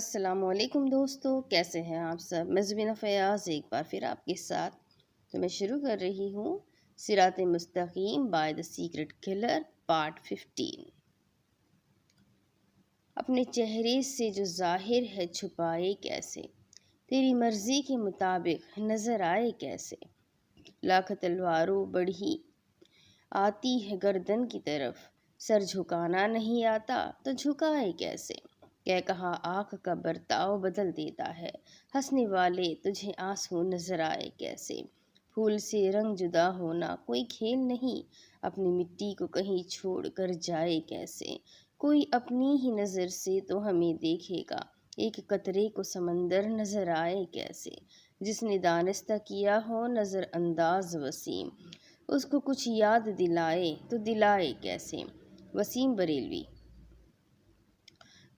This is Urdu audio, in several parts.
السلام علیکم دوستو، کیسے ہیں آپ سب؟ میں زبینہ فیاض ایک بار پھر آپ کے ساتھ تو میں شروع کر رہی ہوں صراط مستقیم by the secret colour part 15۔ اپنے چہرے سے جو ظاہر ہے چھپائے کیسے، تیری مرضی کے مطابق نظر آئے کیسے، لاکھ تلواروں بڑھی آتی ہے گردن کی طرف، سر جھکانا نہیں آتا تو جھکائے کیسے، کہا آنکھ کا برتاؤ بدل دیتا ہے، ہنسنے والے تجھے آنسو نظر آئے کیسے، پھول سے رنگ جدا ہونا کوئی کھیل نہیں، اپنی مٹی کو کہیں چھوڑ کر جائے کیسے، کوئی اپنی ہی نظر سے تو ہمیں دیکھے گا، ایک قطرے کو سمندر نظر آئے کیسے، جس نے دانستہ کیا ہو نظر انداز وسیم، اس کو کچھ یاد دلائے تو دلائے کیسے۔ وسیم بریلوی۔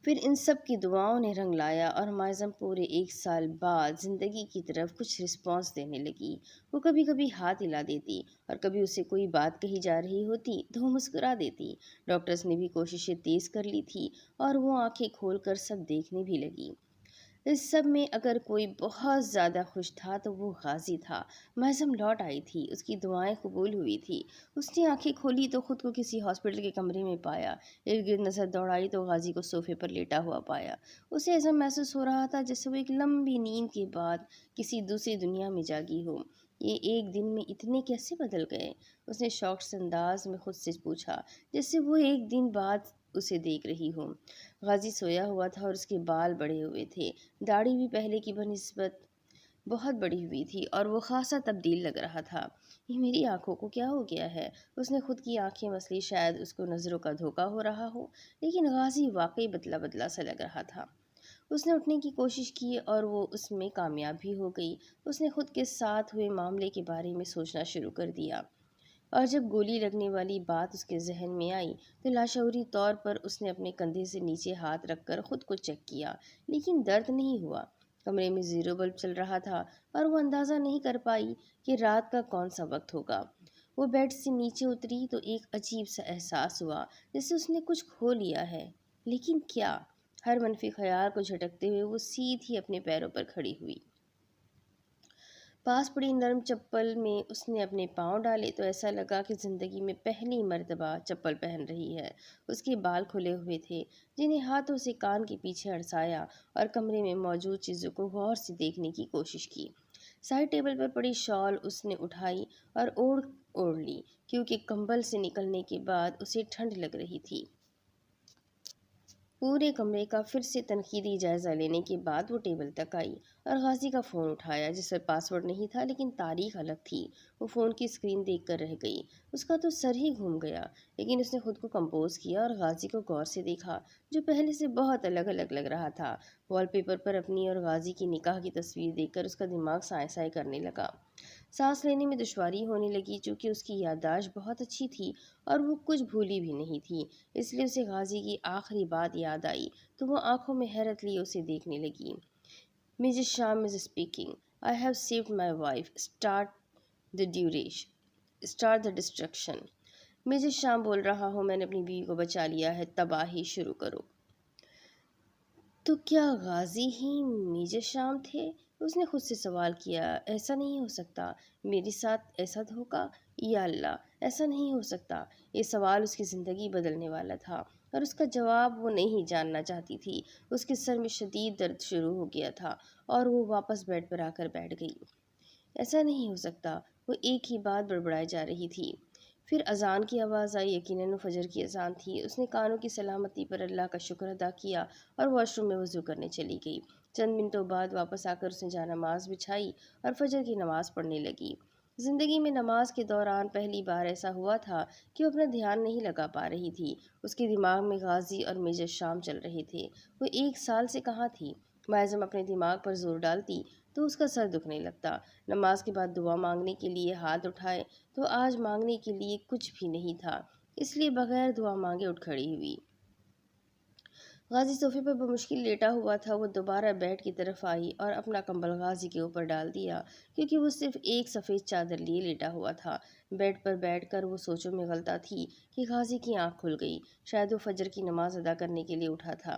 پھر ان سب کی دعاؤں نے رنگ لایا اور معظم پورے 1 سال بعد زندگی کی طرف کچھ رسپانس دینے لگی۔ وہ کبھی کبھی ہاتھ ہلا دیتی اور کبھی اسے کوئی بات کہی جا رہی ہوتی تو وہ مسکرا دیتی۔ ڈاکٹرز نے بھی کوششیں تیز کر لی تھی اور وہ آنکھیں کھول کر سب دیکھنے بھی لگی۔ اس سب میں اگر کوئی بہت زیادہ خوش تھا تو وہ غازی تھا۔ معظم لوٹ آئی تھی، اس کی دعائیں قبول ہوئی تھی۔ اس نے آنکھیں کھولی تو خود کو کسی ہاسپٹل کے کمرے میں پایا، ارد گرد نظر دوڑائی تو غازی کو صوفے پر لیٹا ہوا پایا۔ اسے ایسا محسوس ہو رہا تھا جیسے وہ ایک لمبی نیند کے بعد کسی دوسری دنیا میں جاگی ہو۔ یہ ایک دن میں اتنے کیسے بدل گئے؟ اس نے شاکڈ انداز میں خود سے پوچھا، جیسے وہ ایک دن بعد اسے دیکھ رہی ہو۔ غازی سویا ہوا تھا اور اس کے بال بڑے ہوئے تھے، داڑھی بھی پہلے کی بنسبت بہت بڑی ہوئی تھی اور وہ خاصا تبدیل لگ رہا تھا۔ یہ میری آنکھوں کو کیا ہو گیا ہے؟ اس نے خود کی آنکھیں مسلی، شاید اس کو نظروں کا دھوکہ ہو رہا ہو، لیکن غازی واقعی بدلا بدلا سا لگ رہا تھا۔ اس نے اٹھنے کی کوشش کی اور وہ اس میں کامیاب بھی ہو گئی۔ اس نے خود کے ساتھ ہوئے معاملے کے بارے میں سوچنا شروع کر دیا، اور جب گولی لگنے والی بات اس کے ذہن میں آئی تو لاشعوری طور پر اس نے اپنے کندھے سے نیچے ہاتھ رکھ کر خود کو چیک کیا، لیکن درد نہیں ہوا۔ کمرے میں زیرو بلب چل رہا تھا اور وہ اندازہ نہیں کر پائی کہ رات کا کون سا وقت ہوگا۔ وہ بیڈ سے نیچے اتری تو ایک عجیب سا احساس ہوا، جیسے اس نے کچھ کھو لیا ہے، لیکن کیا؟ ہر منفی خیال کو جھٹکتے ہوئے وہ سیدھی اپنے پیروں پر کھڑی ہوئی۔ پاس پڑی نرم چپل میں اس نے اپنے پاؤں ڈالے تو ایسا لگا کہ زندگی میں پہلی مرتبہ چپل پہن رہی ہے۔ اس کے بال کھلے ہوئے تھے، جنہیں ہاتھوں سے کان کے پیچھے اڑسایا اور کمرے میں موجود چیزوں کو غور سے دیکھنے کی کوشش کی۔ سائڈ ٹیبل پر پڑی شال اس نے اٹھائی اور اوڑھ لی، کیونکہ کمبل سے نکلنے کے بعد اسے ٹھنڈ لگ رہی تھی۔ پورے کمرے کا پھر سے تنقیدی جائزہ لینے کے بعد وہ ٹیبل تک آئی اور غازی کا فون اٹھایا، جس پر پاس ورڈ نہیں تھا لیکن تاریخ الگ تھی۔ وہ فون کی اسکرین دیکھ کر رہ گئی، اس کا تو سر ہی گھوم گیا، لیکن اس نے خود کو کمپوز کیا اور غازی کو غور سے دیکھا، جو پہلے سے بہت الگ الگ لگ رہا تھا۔ وال پیپر پر اپنی اور غازی کی نکاح کی تصویر دیکھ کر اس کا دماغ سائیں سائیں کرنے لگا۔ سانس لینے میں دشواری ہونے لگی، چونکہ اس کی یادداشت بہت اچھی تھی اور وہ کچھ بھولی بھی نہیں تھی، اس لیے اسے غازی کی آخری بات یاد آئی تو وہ آنکھوں میں حیرت لیے اسے دیکھنے لگی۔ Major Sham is speaking. I have saved my wife. Start the destruction. Major Sham بول رہا ہوں، میں نے اپنی بیوی کو بچا لیا ہے، تباہی شروع کرو۔ تو کیا غازی ہی میجر شام تھے؟ اس نے خود سے سوال کیا۔ ایسا نہیں ہو سکتا، میرے ساتھ ایسا دھوکہ، یا اللہ، ایسا نہیں ہو سکتا۔ یہ سوال اس کی زندگی بدلنے والا تھا اور اس کا جواب وہ نہیں جاننا چاہتی تھی۔ اس کے سر میں شدید درد شروع ہو گیا تھا اور وہ واپس بیڈ پر آ کر بیٹھ گئی۔ ایسا نہیں ہو سکتا، وہ ایک ہی بات بڑبڑائے جا رہی تھی۔ پھر اذان کی آواز آئی، یقیناً وہ فجر کی اذان تھی۔ اس نے کانوں کی سلامتی پر اللہ کا شکر ادا کیا اور واش روم میں وضو کرنے چلی گئی۔ چند منٹوں بعد واپس آ کر اس نے جانماز بچھائی اور فجر کی نماز پڑھنے لگی۔ زندگی میں نماز کے دوران پہلی بار ایسا ہوا تھا کہ وہ اپنا دھیان نہیں لگا پا رہی تھی۔ اس کے دماغ میں غازی اور میجر شام چل رہے تھے۔ وہ 1 سال سے کہاں تھی؟ معظم اپنے دماغ پر زور ڈالتی تو اس کا سر دکھنے لگتا۔ نماز کے بعد دعا مانگنے کے لیے ہاتھ اٹھائے تو آج مانگنے کے لیے کچھ بھی نہیں تھا، اس لیے بغیر دعا مانگے اٹھ کھڑی ہوئی۔ غازی صوفے پر بمشکل لیٹا ہوا تھا۔ وہ دوبارہ بیڈ کی طرف آئی اور اپنا کمبل غازی کے اوپر ڈال دیا، کیونکہ وہ صرف ایک سفید چادر لیے لیٹا ہوا تھا۔ بیڈ پر بیٹھ کر وہ سوچوں میں غلطہ تھی کہ غازی کی آنکھ کھل گئی، شاید وہ فجر کی نماز ادا کرنے کے لیے اٹھا تھا۔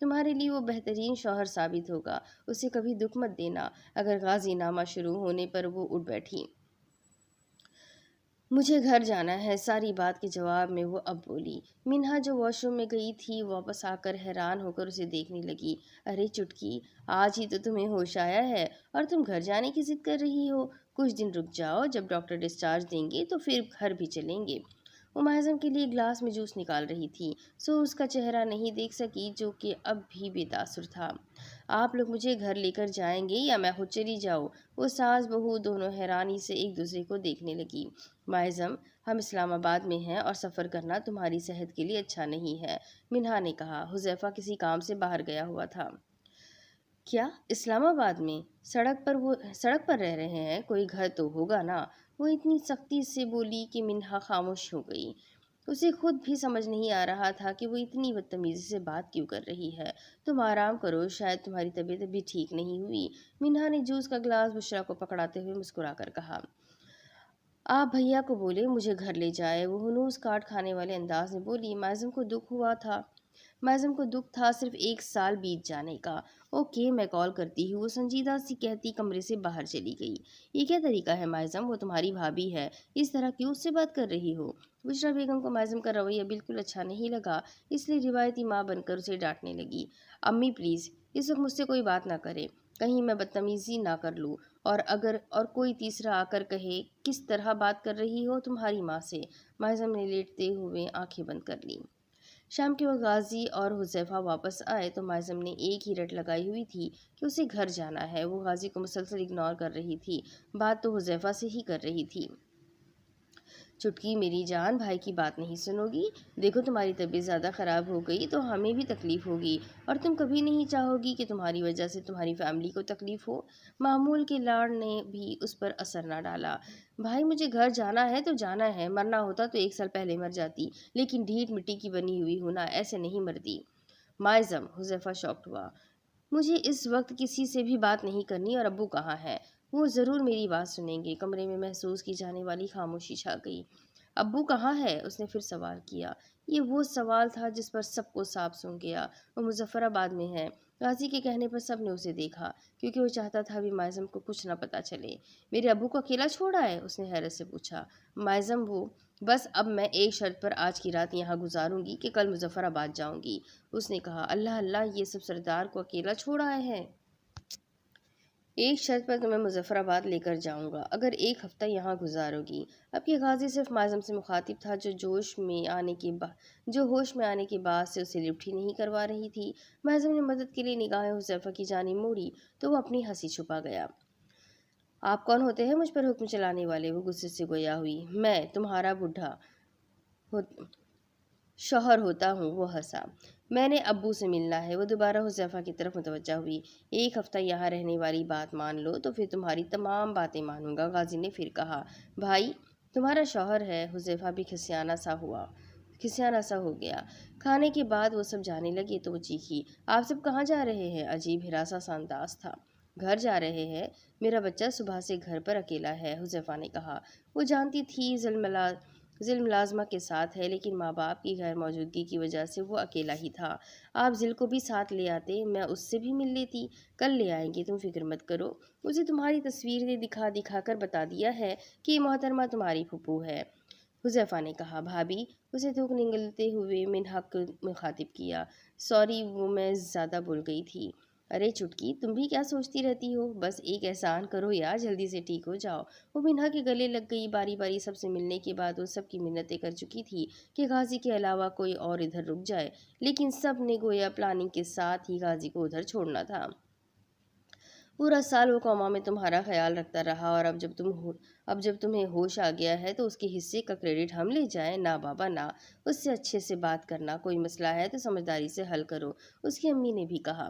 تمہارے لیے وہ بہترین شوہر ثابت ہوگا، اسے کبھی دکھ مت دینا۔ اگر غازی نامہ شروع ہونے پر وہ اٹھ بیٹھی۔ مجھے گھر جانا ہے، ساری بات کے جواب میں وہ اب بولی۔ منہا جو واش روم میں گئی تھی واپس آ کر حیران ہو کر اسے دیکھنے لگی۔ ارے چٹکی، آج ہی تو تمہیں ہوش آیا ہے اور تم گھر جانے کی ضد کر رہی ہو۔ کچھ دن رک جاؤ، جب ڈاکٹر ڈسچارج دیں گے تو پھر گھر بھی چلیں گے۔ وہ ماہزم کے لیے گلاس میں جوس نکال رہی تھی، سو اس کا چہرہ نہیں دیکھ سکی جو کہ اب بھی بے تاثر تھا۔ آپ لوگ مجھے گھر لے کر جائیں گے یا میں خود چلی جاؤں؟ وہ ساس بہو دونوں حیرانی سے ایک دوسرے کو دیکھنے لگی۔ ماہزم، ہم اسلام آباد میں ہیں اور سفر کرنا تمہاری صحت کے لیے اچھا نہیں ہے، منہا نے کہا۔ حذیفہ کسی کام سے باہر گیا ہوا تھا۔ کیا اسلام آباد میں؟ سڑک پر رہ رہے ہیں، کوئی گھر تو ہوگا نا؟ وہ اتنی سختی سے بولی کہ منہا خاموش ہو گئی۔ اسے خود بھی سمجھ نہیں آ رہا تھا کہ وہ اتنی بدتمیزی سے بات کیوں کر رہی ہے۔ تم آرام کرو، شاید تمہاری طبیعت ابھی ٹھیک نہیں ہوئی، منہا نے جوس کا گلاس بشریٰ کو پکڑاتے ہوئے مسکرا کر کہا۔ آپ بھیا کو بولے مجھے گھر لے جائے، وہ ہنوز کاٹ کھانے والے انداز میں بولی۔ ماظم کو دکھ تھا صرف 1 سال بیت جانے کا۔ اوکے، میں کال کرتی ہوں، وہ سنجیدہ سی کہتی کمرے سے باہر چلی گئی۔ یہ کیا طریقہ ہے ماظم، وہ تمہاری بھابھی ہے، اس طرح کیوں اس سے بات کر رہی ہو؟ بشریٰ بیگم کو ماظم کا رویہ بالکل اچھا نہیں لگا، اس لیے روایتی ماں بن کر اسے ڈانٹنے لگی۔ امی پلیز، اس وقت مجھ سے کوئی بات نہ کرے، کہیں میں بدتمیزی نہ کر لوں، اور کوئی تیسرا آ کر کہے کس طرح بات کر رہی ہو تمہاری ماں سے۔ ماظم نے لیٹتے ہوئے آنکھیں بند کر لیں۔ شام کے وقت غازی اور حذیفہ واپس آئے تو ماظم نے ایک ہی رٹ لگائی ہوئی تھی کہ اسے گھر جانا ہے۔ وہ غازی کو مسلسل اگنور کر رہی تھی، بات تو حذیفہ سے ہی کر رہی تھی۔ چٹکی میری جان، بھائی کی بات نہیں سنو گی؟ دیکھو تمہاری طبیعت زیادہ خراب ہو گئی تو ہمیں بھی تکلیف ہوگی، اور تم کبھی نہیں چاہو گی کہ تمہاری وجہ سے تمہاری فیملی کو تکلیف ہو۔ معمول کے لاڑ نے بھی اس پر اثر نہ ڈالا۔ بھائی مجھے گھر جانا ہے تو جانا ہے، مرنا ہوتا تو 1 سال پہلے مر جاتی، لیکن ڈھیٹ مٹی کی بنی ہوئی ہوں نا، ایسے نہیں مرتی۔ ماظم، حذیفہ شاکڈ ہوا، مجھے اس وقت کسی سے بھی بات نہیں کرنی، اور ابو کہاں ہے؟ وہ ضرور میری بات سنیں گے۔ کمرے میں محسوس کی جانے والی خاموشی چھا گئی۔ ابو کہاں ہے؟ اس نے پھر سوال کیا۔ یہ وہ سوال تھا جس پر سب کو سانپ سونگھ گیا۔ وہ مظفر آباد میں ہے۔ غازی کے کہنے پر سب نے اسے دیکھا، کیونکہ وہ چاہتا تھا بھی ماظم کو کچھ نہ پتہ چلے۔ میرے ابو کو اکیلا چھوڑا ہے؟ اس نے حیرت سے پوچھا۔ ماظم وہ بس اب میں ایک شرط پر آج کی رات یہاں گزاروں گی کہ کل مظفر آباد جاؤں گی۔ اس نے کہا۔ اللہ اللہ، یہ سب سردار کو اکیلا چھوڑ آئے ہیں؟ ایک شرط پر تمہیں مظفر آباد لے کر جاؤں گا، اگر 1 ہفتہ یہاں گزارو گی۔ اب کہ غازی صرف ماظم سے مخاطب تھا جو ہوش میں آنے کے بعد سے اسے لفٹ ہی نہیں کروا رہی تھی۔ ماظم نے مدد کے لیے نگاہیں حذیفہ کی جانب موڑی تو وہ اپنی ہنسی چھپا گیا۔ آپ کون ہوتے ہیں مجھ پر حکم چلانے والے؟ وہ غصے سے گویا ہوئی۔ میں تمہارا بوڑھا شوہر ہوتا ہوں، وہ ہنسا۔ میں نے ابو سے ملنا ہے۔ وہ دوبارہ حذیفہ کی طرف متوجہ ہوئی۔ 1 ہفتہ یہاں رہنے والی بات مان لو تو پھر تمہاری تمام باتیں مانوں گا، غازی نے پھر کہا۔ بھائی تمہارا شوہر ہے؟ حذیفہ بھی کھسیانا سا ہو گیا۔ کھانے کے بعد وہ سب جانے لگے تو وہ چیخی۔ آپ سب کہاں جا رہے ہیں؟ عجیب ہراساں سا انداز تھا۔ گھر جا رہے ہیں، میرا بچہ صبح سے گھر پر اکیلا ہے، حذیفہ نے کہا۔ وہ جانتی تھی ذل ملازمہ کے ساتھ ہے، لیکن ماں باپ کی غیر موجودگی کی وجہ سے وہ اکیلا ہی تھا۔ آپ ذل کو بھی ساتھ لے آتے، میں اس سے بھی مل لیتی۔ کل لے آئیں گے، تم فکر مت کرو۔ اسے تمہاری تصویریں دکھا دکھا کر بتا دیا ہے کہ یہ محترمہ تمہاری پھوپھو ہے، حذیفہ نے کہا۔ بھابھی، اسے تھوک نگلتے ہوئے منہا کو مخاطب کیا۔ سوری، وہ میں زیادہ بول گئی تھی۔ ارے چٹکی، تم بھی کیا سوچتی رہتی ہو؟ بس ایک احسان کرو یار، جلدی سے ٹھیک ہو جاؤ۔ وہ منہا کے گلے لگ گئی۔ باری باری سب سے ملنے کے بعد وہ سب کی منتیں کر چکی تھی کہ غازی کے علاوہ کوئی اور ادھر رک جائے، لیکن سب نے گویا پلاننگ کے ساتھ ہی غازی کو ادھر چھوڑنا تھا۔ پورا سال وہ کوما میں تمہارا خیال رکھتا رہا، اور اب جب تمہیں ہوش آ گیا ہے تو اس کے حصے کا کریڈٹ ہم لے جائیں؟ نہ بابا نہ، اس سے اچھے سے بات کرنا، کوئی مسئلہ ہے تو سمجھداری سے حل کرو، اس کی امی نے بھی کہا۔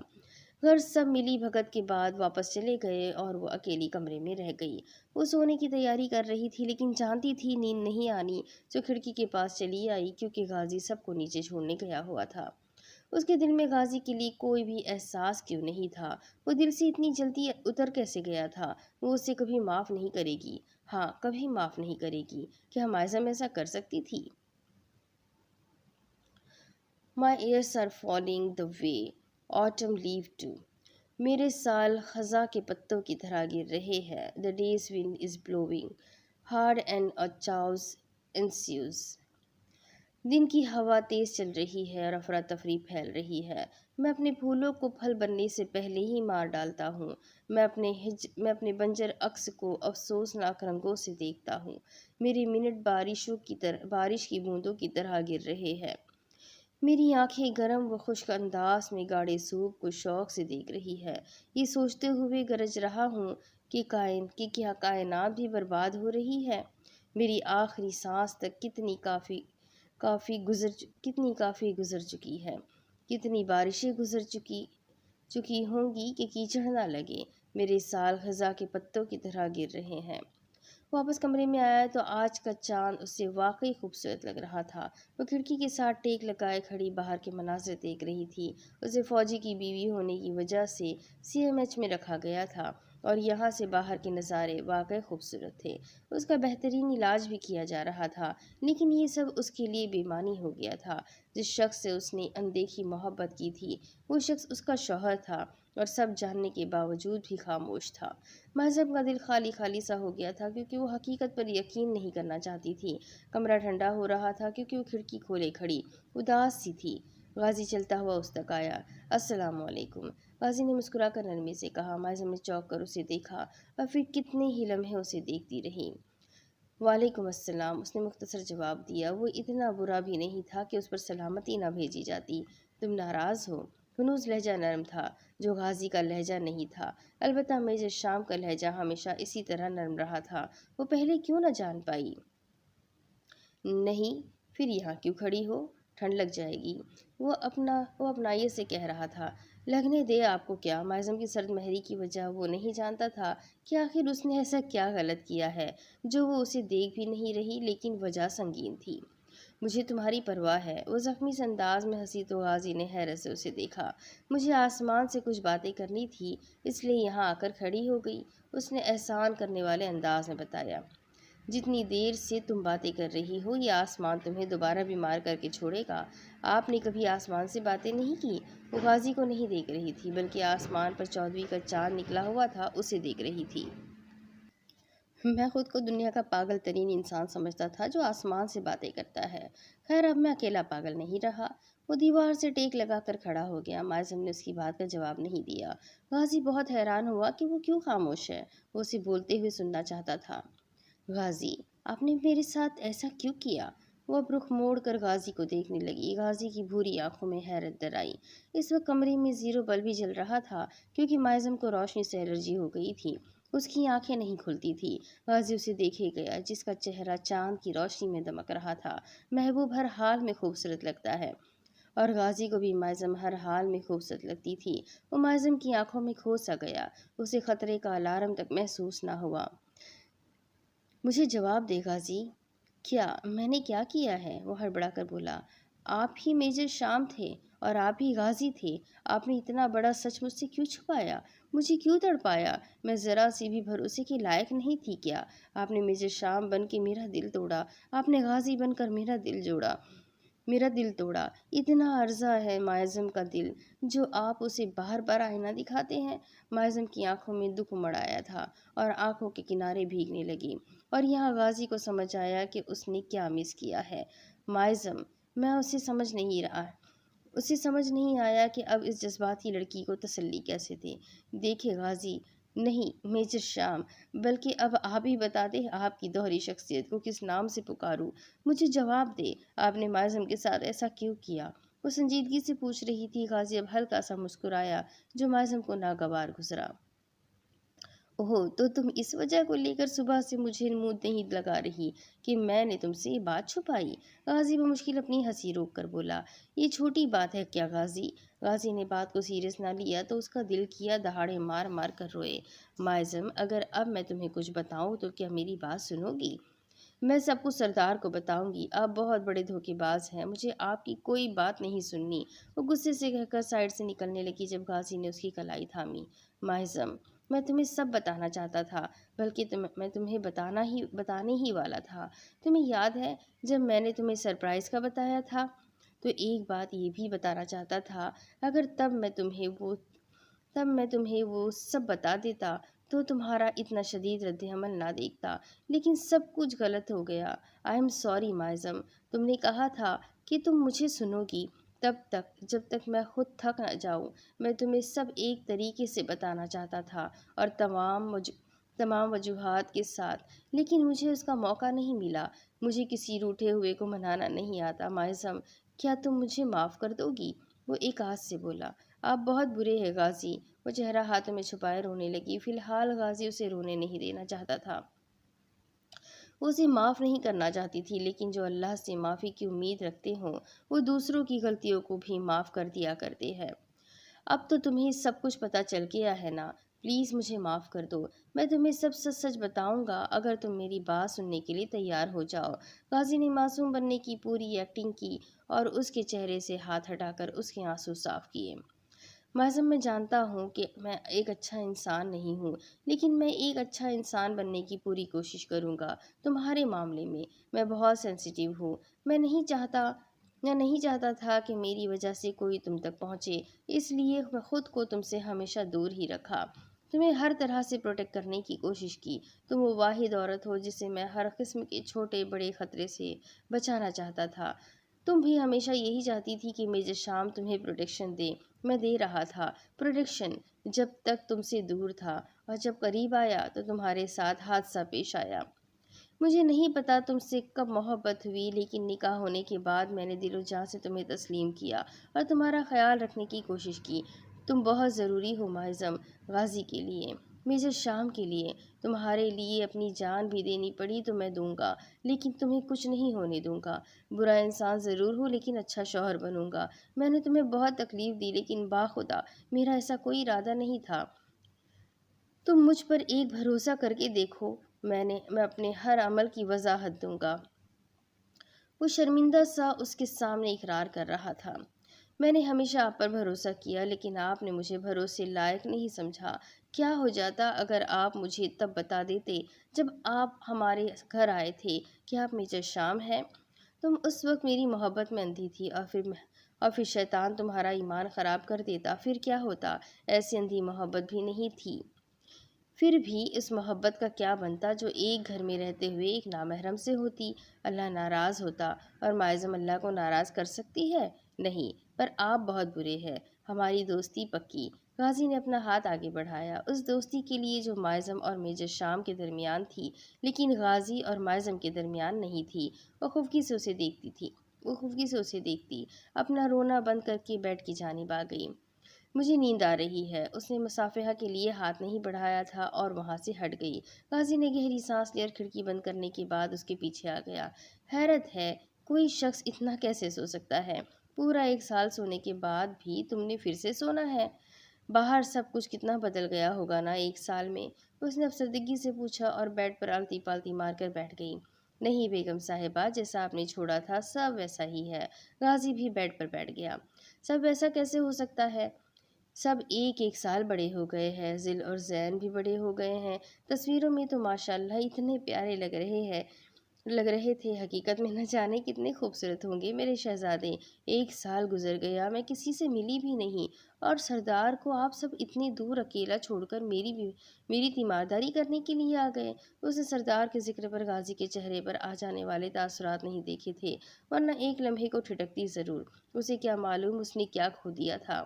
گھر سب ملی بھگت کے بعد واپس چلے گئے اور وہ اکیلی کمرے میں رہ گئی۔ وہ سونے کی تیاری کر رہی تھی، لیکن جانتی تھی نیند نہیں آنی، جو کھڑکی کے پاس چلی آئی، کیونکہ غازی سب کو نیچے چھوڑنے گیا ہوا تھا۔ اس کے دل میں غازی کے لیے کوئی بھی احساس کیوں نہیں تھا؟ وہ دل سے اتنی جلدی اتر کیسے گیا تھا؟ وہ اسے کبھی معاف نہیں کرے گی، ہاں کبھی معاف نہیں کرے گی۔ کیا ماظم ایسا کر سکتی تھی؟ My ears are falling the way Autumn leaf too. میرے سال خزاں کے پتوں کی طرح گر رہے ہیں. The day's wind is blowing hard and a chaos ensues. دن کی ہوا تیز چل رہی ہے اور افراتفری پھیل رہی ہے. میں اپنے پھولوں کو پھل بننے سے پہلے ہی مار ڈالتا ہوں. میں اپنے بنجر عکس کو افسوسناک رنگوں سے دیکھتا ہوں. میرے منٹ بارش کی بوندوں کی طرح گر رہے ہیں. میری آنکھیں گرم و خشک انداز میں گاڑے سوپ کو شوق سے دیکھ رہی ہے. یہ سوچتے ہوئے گرج رہا ہوں کہ کیا کائنات بھی برباد ہو رہی ہے. میری آخری سانس تک کتنی کافی گزر چکی ہے. کتنی بارشیں گزر چکی ہوں گی کہ کیچڑ نہ لگے. میرے سال خزاں کے پتوں کی طرح گر رہے ہیں. واپس کمرے میں آیا تو آج کا چاند اسے واقعی خوبصورت لگ رہا تھا. وہ کھڑکی کے ساتھ ٹیک لگائے کھڑی باہر کے مناظر دیکھ رہی تھی. اسے فوجی کی بیوی ہونے کی وجہ سے CMH میں رکھا گیا تھا اور یہاں سے باہر کے نظارے واقعی خوبصورت تھے. اس کا بہترین علاج بھی کیا جا رہا تھا، لیکن یہ سب اس کے لیے بے معنی ہو گیا تھا. جس شخص سے اس نے اندیکھی محبت کی تھی وہ شخص اس کا شوہر تھا اور سب جاننے کے باوجود بھی خاموش تھا. مہذب کا دل خالی خالی سا ہو گیا تھا کیونکہ وہ حقیقت پر یقین نہیں کرنا چاہتی تھی. کمرہ ٹھنڈا ہو رہا تھا کیونکہ وہ کھڑکی کھولے کھڑی اداس سی تھی. غازی چلتا ہوا اس تک آیا. السلام علیکم. غازی نے مسکرا کر نرمی سے کہا. معظم نے چونک کر اسے دیکھا اور پھر کتنے ہی لمحے اسے دیکھتی رہی. وعلیکم السلام. اس نے مختصر جواب دیا. وہ اتنا برا بھی نہیں تھا کہ اس پر سلامتی نہ بھیجی جاتی. تم ناراض ہو؟ ہنوز لہجہ نرم تھا جو غازی کا لہجہ نہیں تھا. البتہ میجر شام کا لہجہ ہمیشہ اسی طرح نرم رہا تھا. وہ پہلے کیوں نہ جان پائی؟ نہیں. پھر یہاں کیوں کھڑی ہو؟ ٹھنڈ لگ جائے گی. وہ اپنائیت سے کہہ رہا تھا. لگنے دے آپ کو کیا؟ معظم کی سرد مہری کی وجہ وہ نہیں جانتا تھا کہ آخر اس نے ایسا کیا غلط کیا ہے جو وہ اسے دیکھ بھی نہیں رہی، لیکن وجہ سنگین تھی. مجھے تمہاری پرواہ ہے. وہ زخمی سے انداز میں ہنسی تو غازی نے حیرت سے اسے دیکھا. مجھے آسمان سے کچھ باتیں کرنی تھی اس لیے یہاں آ کر کھڑی ہو گئی. اس نے احسان کرنے والے انداز میں بتایا. جتنی دیر سے تم باتیں کر رہی ہو یہ آسمان تمہیں دوبارہ بیمار کر کے چھوڑے گا. آپ نے کبھی آسمان سے باتیں نہیں کی؟ وہ غازی کو نہیں دیکھ رہی تھی بلکہ آسمان پر 14ویں کا چاند نکلا ہوا تھا اسے دیکھ رہی تھی. میں خود کو دنیا کا پاگل ترین انسان سمجھتا تھا جو آسمان سے باتیں کرتا ہے. خیر اب میں اکیلا پاگل نہیں رہا. وہ دیوار سے ٹیک لگا کر کھڑا ہو گیا. معظم نے اس کی بات کا جواب نہیں دیا. غازی بہت حیران ہوا کہ وہ کیوں خاموش ہے. وہ اسے بولتے ہوئے سننا چاہتا تھا. غازی، آپ نے میرے ساتھ ایسا کیوں کیا؟ وہ اب رخ موڑ کر غازی کو دیکھنے لگی. غازی کی بھوری آنکھوں میں حیرت در آئی. اس وقت کمرے میں 0 بلب بھی جل رہا تھا کیونکہ معظم کو روشنی سے الرجی ہو گئی تھی. اس کی آنکھیں نہیں کھلتی تھی. غازی اسے دیکھے گیا جس کا چہرہ چاند کی روشنی میں دمک رہا تھا. محبوب ہر حال میں خوبصورت لگتا ہے اور غازی کو بھی معظم ہر حال میں خوبصورت لگتی تھی. وہ معظم کی آنکھوں میں کھو سا گیا. اسے خطرے کا الارم تک محسوس نہ ہوا. مجھے جواب دے غازی. کیا میں نے کیا کیا ہے؟ وہ ہڑبڑا کر بولا. آپ ہی میجر شام تھے اور آپ ہی غازی تھے. آپ نے اتنا بڑا سچ مجھ سے کیوں چھپایا؟ مجھے کیوں تڑپایا؟ میں ذرا سی بھی بھروسے کے لائق نہیں تھی کیا؟ آپ نے میجر شام بن کے میرا دل توڑا. آپ نے غازی بن کر میرا دل توڑا. اتنا عرضہ ہے معظم کا دل جو آپ اسے بار بار آئینہ دکھاتے ہیں. معظم کی آنکھوں میں دکھ مڑ آیا تھا اور آنکھوں کے کنارے بھیگنے لگی. اور یہاں غازی کو سمجھ آیا کہ اس نے کیا مس کیا ہے. معظم، میں اسے سمجھ نہیں آیا کہ اب اس جذباتی لڑکی کو تسلی کیسے دے. دیکھے غازی، نہیں میجر شام، بلکہ اب آپ ہی بتا دیں آپ کی دوہری شخصیت کو کس نام سے پکاروں. مجھے جواب دے. آپ نے معظم کے ساتھ ایسا کیوں کیا؟ وہ سنجیدگی سے پوچھ رہی تھی. غازی اب ہلکا سا مسکرایا جو معظم کو ناگوار گزرا. اوہ، تو تم اس وجہ کو لے کر صبح سے مجھے منہ نہیں لگا رہی کہ میں نے تم سے یہ بات چھپائی؟ غازی بمشکل اپنی ہنسی روک کر بولا. یہ چھوٹی بات ہے کیا غازی؟ غازی نے بات کو سیریس نہ لیا تو اس کا دل کیا دہاڑے مار مار کر روئے. معظم، اگر اب میں تمہیں کچھ بتاؤں تو کیا میری بات سنو گی؟ میں سب کچھ سردار کو بتاؤں گی. آپ بہت بڑے دھوکے باز ہیں. مجھے آپ کی کوئی بات نہیں سننی. وہ غصے سے کہہ کر سائڈ سے نکلنے لگی جب غازی نے اس کی کلائی تھامی. معظم، میں تمہیں سب بتانا چاہتا تھا، بلکہ میں تمہیں بتانے ہی والا تھا. تمہیں یاد ہے جب میں نے تمہیں سرپرائز کا بتایا تھا؟ تو ایک بات یہ بھی بتانا چاہتا تھا، اگر تب میں تمہیں وہ سب بتا دیتا تو تمہارا اتنا شدید رد عمل نہ دیکھتا، لیکن سب کچھ غلط ہو گیا۔ آئی ایم سوری معظم، تم نے کہا تھا کہ تم مجھے سنو گی، تب تک جب تک میں خود تھک نہ جاؤں۔ میں تمہیں سب ایک طریقے سے بتانا چاہتا تھا اور تمام وجوہات کے ساتھ، لیکن مجھے اس کا موقع نہیں ملا۔ مجھے کسی روٹھے ہوئے کو منانا نہیں آتا معظم، کیا تم مجھے معاف کر دو گی؟ وہ ایک آواز سے بولا۔ آپ بہت برے ہیں غازی۔ وہ چہرہ ہاتھوں میں چھپائے رونے لگی۔ فی الحال غازی اسے رونے نہیں دینا چاہتا تھا، وہ اسے معاف نہیں کرنا چاہتی تھی، لیکن جو اللہ سے معافی کی امید رکھتے ہوں وہ دوسروں کی غلطیوں کو بھی معاف کر دیا کرتے ہیں۔ اب تو تمہیں سب کچھ پتہ چل گیا ہے نا، پلیز مجھے معاف کر دو، میں تمہیں سب سچ سچ بتاؤں گا اگر تم میری بات سننے کے لیے تیار ہو جاؤ۔ غازی نے معصوم بننے کی پوری ایکٹنگ کی اور اس کے چہرے سے ہاتھ ہٹا کر اس کے آنسو صاف کیے۔ معظم، میں جانتا ہوں کہ میں ایک اچھا انسان نہیں ہوں، لیکن میں ایک اچھا انسان بننے کی پوری کوشش کروں گا۔ تمہارے معاملے میں بہت سینسیٹیو ہوں۔ میں نہیں چاہتا تھا کہ میری وجہ سے کوئی تم تک پہنچے، اس لیے میں خود کو تم سے ہمیشہ دور ہی رکھا، تمہیں ہر طرح سے پروٹیکٹ کرنے کی کوشش کی۔ تم وہ واحد عورت ہو جسے میں ہر قسم کے چھوٹے بڑے خطرے سے بچانا چاہتا تھا۔ تم بھی ہمیشہ یہی چاہتی تھی کہ میجر شام تمہیں پروٹیکشن دے۔ میں دے رہا تھا پروٹیکشن جب تک تم سے دور تھا، اور جب قریب آیا تو تمہارے ساتھ حادثہ پیش آیا۔ مجھے نہیں پتا تم سے کب محبت ہوئی، لیکن نکاح ہونے کے بعد میں نے دل و جان سے تمہیں تسلیم کیا اور تمہارا خیال رکھنے کی کوشش کی۔ تم بہت ضروری ہو معظم، غازی کے لیے، میجر شام کے لیے۔ تمہارے لیے اپنی جان بھی دینی پڑی تو میں دوں گا، لیکن تمہیں کچھ نہیں ہونے دوں گا۔ برا انسان ضرور ہوں لیکن اچھا شوہر بنوں گا۔ میں نے تمہیں بہت تکلیف دی، لیکن باخدا میرا ایسا کوئی ارادہ نہیں تھا۔ تم مجھ پر ایک بھروسہ کر کے دیکھو، میں اپنے ہر عمل کی وضاحت دوں گا۔ وہ شرمندہ سا اس کے سامنے اقرار کر رہا تھا۔ میں نے ہمیشہ آپ پر بھروسہ کیا، لیکن آپ نے مجھے بھروسے لائق نہیں سمجھا۔ کیا ہو جاتا اگر آپ مجھے تب بتا دیتے جب آپ ہمارے گھر آئے تھے کہ آپ میجر شام ہیں؟ تم اس وقت میری محبت میں اندھی تھی، اور پھر شیطان تمہارا ایمان خراب کر دیتا، پھر کیا ہوتا؟ ایسی اندھی محبت بھی نہیں تھی۔ پھر بھی اس محبت کا کیا بنتا جو ایک گھر میں رہتے ہوئے ایک نامحرم سے ہوتی؟ اللہ ناراض ہوتا، اور معظم اللہ کو ناراض کر سکتی ہے؟ نہیں، پر آپ بہت برے ہیں۔ ہماری دوستی پکی۔ غازی نے اپنا ہاتھ آگے بڑھایا، اس دوستی کے لیے جو معظم اور میجر شام کے درمیان تھی، لیکن غازی اور معظم کے درمیان نہیں تھی۔ وہ خفگی سے اسے دیکھتی اپنا رونا بند کر کے بیڈ کی جانب آ گئی۔ مجھے نیند آ رہی ہے، اس نے مصافحہ کے لیے ہاتھ نہیں بڑھایا تھا اور وہاں سے ہٹ گئی۔ غازی نے گہری سانس لی اور کھڑکی بند کرنے کے بعد اس کے پیچھے آ گیا۔ حیرت ہے، کوئی شخص اتنا کیسے سو سکتا ہے؟ پورا 1 سال سونے کے بعد بھی تم نے پھر سے سونا ہے؟ باہر سب کچھ کتنا بدل گیا ہوگا نا 1 سال میں؟ اس نے افسردگی سے پوچھا اور بیڈ پر آلتی پالتی مار کر بیٹھ گئی۔ نہیں بیگم صاحبہ، جیسا آپ نے چھوڑا تھا سب ویسا ہی ہے۔ غازی بھی بیڈ پر بیٹھ گیا۔ سب ویسا کیسے ہو سکتا ہے؟ سب ایک سال بڑے ہو گئے ہیں، ذل اور زین بھی بڑے ہو گئے ہیں۔ تصویروں میں تو ماشاءاللہ اتنے پیارے لگ رہے تھے، حقیقت میں نہ جانے کتنے خوبصورت ہوں گے میرے شہزادے۔ 1 سال گزر گیا، میں کسی سے ملی بھی نہیں، اور سردار کو آپ سب اتنی دور اکیلا چھوڑ کر میری تیمارداری کرنے کے لیے آ گئے۔ اس نے سردار کے ذکر پر غازی کے چہرے پر آ جانے والے تاثرات نہیں دیکھے تھے، ورنہ ایک لمحے کو ٹھٹکتی ضرور۔ اسے کیا معلوم اس نے کیا کھو دیا تھا۔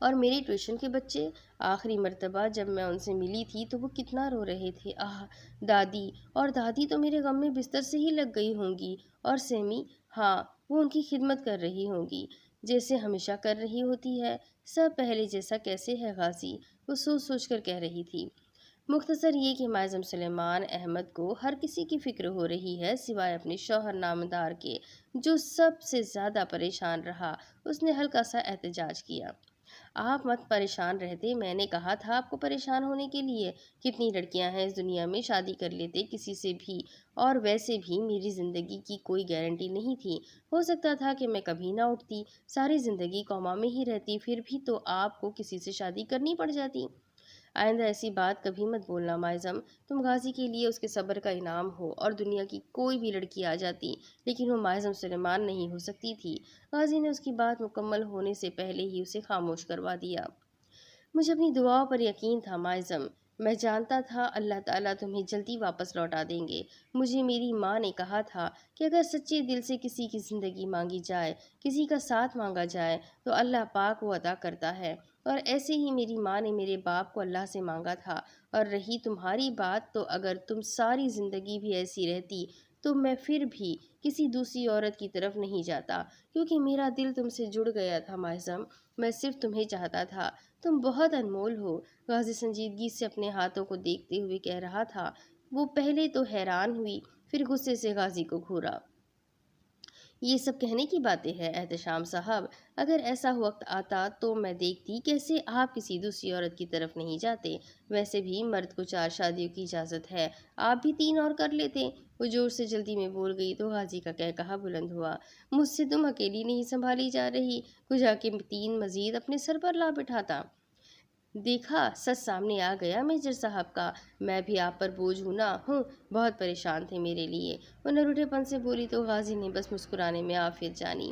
اور میرے ٹیوشن کے بچے، آخری مرتبہ جب میں ان سے ملی تھی تو وہ کتنا رو رہے تھے۔ آہ دادی، اور دادی تو میرے غم میں بستر سے ہی لگ گئی ہوں گی، اور سیمی، ہاں وہ ان کی خدمت کر رہی ہوں گی جیسے ہمیشہ کر رہی ہوتی ہے۔ سب پہلے جیسا کیسے ہے غازی؟ وہ سوچ سوچ کر کہہ رہی تھی۔ مختصر یہ کہ معظم سلیمان احمد کو ہر کسی کی فکر ہو رہی ہے سوائے اپنے شوہر نامدار کے، جو سب سے زیادہ پریشان رہا۔ اس نے ہلکا سا احتجاج کیا۔ آپ مت پریشان رہتے، میں نے کہا تھا آپ کو پریشان ہونے کے لیے؟ کتنی لڑکیاں ہیں اس دنیا میں، شادی کر لیتے کسی سے بھی، اور ویسے بھی میری زندگی کی کوئی گارنٹی نہیں تھی۔ ہو سکتا تھا کہ میں کبھی نہ اٹھتی، ساری زندگی کوما میں ہی رہتی، پھر بھی تو آپ کو کسی سے شادی کرنی پڑ جاتی۔ آئندہ ایسی بات کبھی مت بولنا معظم، تم غازی کے لیے اس کے صبر کا انعام ہو، اور دنیا کی کوئی بھی لڑکی آ جاتی لیکن وہ معظم سلیمان نہیں ہو سکتی تھی۔ غازی نے اس کی بات مکمل ہونے سے پہلے ہی اسے خاموش کروا دیا۔ مجھے اپنی دعاؤں پر یقین تھا معظم، میں جانتا تھا اللہ تعالیٰ تمہیں جلدی واپس لوٹا دیں گے۔ مجھے میری ماں نے کہا تھا کہ اگر سچے دل سے کسی کی زندگی مانگی جائے، کسی کا ساتھ مانگا جائے تو اللہ پاک وہ عطا کرتا ہے، اور ایسے ہی میری ماں نے میرے باپ کو اللہ سے مانگا تھا۔ اور رہی تمہاری بات، تو اگر تم ساری زندگی بھی ایسی رہتی تو میں پھر بھی کسی دوسری عورت کی طرف نہیں جاتا، کیونکہ میرا دل تم سے جڑ گیا تھا معظم، میں صرف تمہیں چاہتا تھا، تم بہت انمول ہو۔ غازی سنجیدگی سے اپنے ہاتھوں کو دیکھتے ہوئے کہہ رہا تھا۔ وہ پہلے تو حیران ہوئی، پھر غصے سے غازی کو گھورا۔ یہ سب کہنے کی باتیں ہیں احتشام صاحب، اگر ایسا وقت آتا تو میں دیکھتی کیسے آپ کسی دوسری عورت کی طرف نہیں جاتے۔ ویسے بھی مرد کو 4 شادیوں کی اجازت ہے، آپ بھی 3 اور کر لیتے۔ وہ زور سے جلدی میں بول گئی تو غازی کا کہا بلند ہوا۔ مجھ سے تم اکیلی نہیں سنبھالی جا رہی، کچھ آ کے 3 مزید اپنے سر پر لا بٹھاتا۔ دیکھا سچ سامنے آ گیا میجر صاحب کا، میں بھی آپ پر بوجھ ہوں نا ہوں، بہت پریشان تھے میرے لیے۔ وہ نروٹھے پن سے بولی تو غازی نے بس مسکرانے میں عافیت جانی۔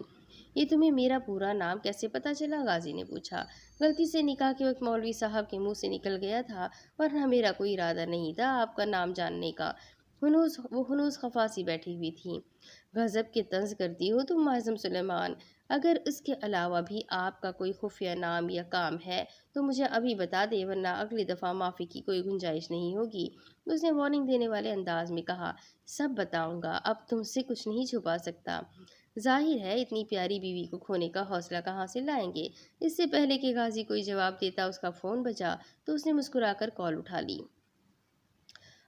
یہ تمہیں میرا پورا نام کیسے پتہ چلا؟ غازی نے پوچھا۔ غلطی سے نکاح کے وقت مولوی صاحب کے منہ سے نکل گیا تھا، ورنہ میرا کوئی ارادہ نہیں تھا آپ کا نام جاننے کا۔ وہ ہنوز خفا سی بیٹھی ہوئی تھی۔ غضب کے طنز کرتی ہو تم معظم سلیمان، اگر اس کے علاوہ بھی آپ کا کوئی خفیہ نام یا کام ہے تو مجھے ابھی بتا دے، ورنہ اگلی دفعہ معافی کی کوئی گنجائش نہیں ہوگی۔ اس نے وارننگ دینے والے انداز میں کہا۔ سب بتاؤں گا، اب تم سے کچھ نہیں چھپا سکتا۔ ظاہر ہے اتنی پیاری بیوی کو کھونے کا حوصلہ کہاں سے لائیں گے؟ اس سے پہلے کہ غازی کوئی جواب دیتا اس کا فون بجا تو اس نے مسکرا کر کال اٹھا لی۔